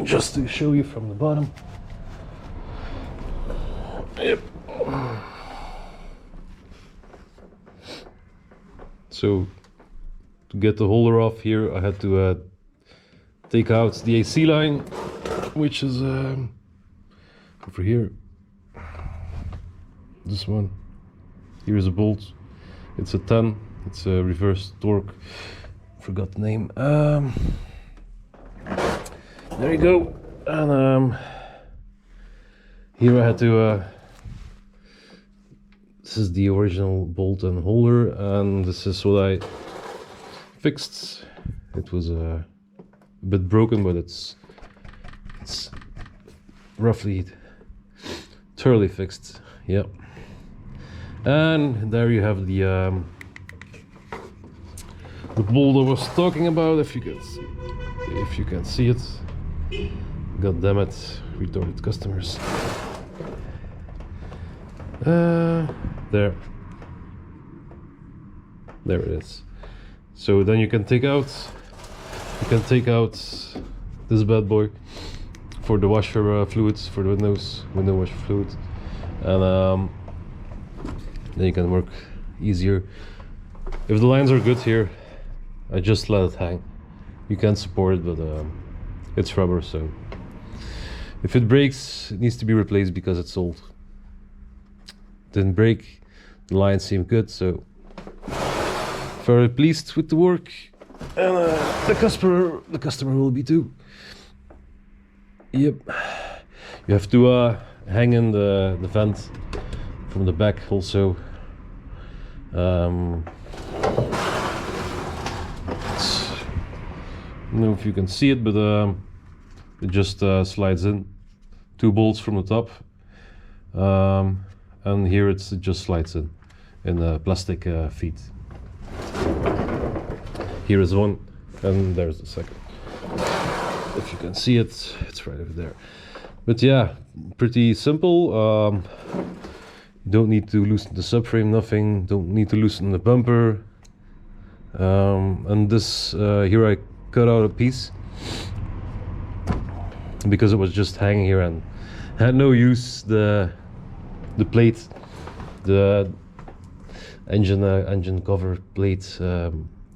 just to show you from the bottom. Yep. So to get the holder off here, I had to take out the AC line, which is over here. This one. Here's a bolt. It's a 10. It's a reverse torque. Forgot the name. There you go. And here I had to. This is the original bolt and holder, and this is what I fixed. It was a bit broken, but it's roughly thoroughly fixed. Yep. And there you have the bolt I was talking about. If you can see it. God damn it, retarded customers. There it is. So then you can take out this bad boy for the washer fluids, for the window washer fluid, and then you can work easier. If the lines are good here, I just let it hang. You can support it, but it's rubber, so if it breaks, it needs to be replaced because it's old. Didn't break, the lines seem good, so very pleased with the work, and the customer will be too. Yep. You have to hang in the vent from the back also. I don't know if you can see it, but it just slides in. 2 bolts from the top, and here it just slides in a plastic feet. Here is one, and there's the second. If you can see it, it's right over there. But yeah, pretty simple. You don't need to loosen the subframe, nothing. Don't need to loosen the bumper. And this here I cut out a piece because it was just hanging here and had no use. The plate, the engine cover plate,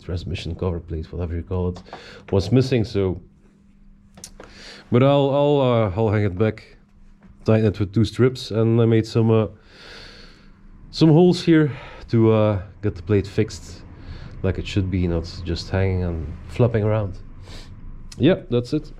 transmission cover plate, whatever you call it, was missing. So, but I'll hang it back, tighten it with 2 strips, and I made some holes here to get the plate fixed like it should be, not just hanging and flapping around. Yeah, that's it.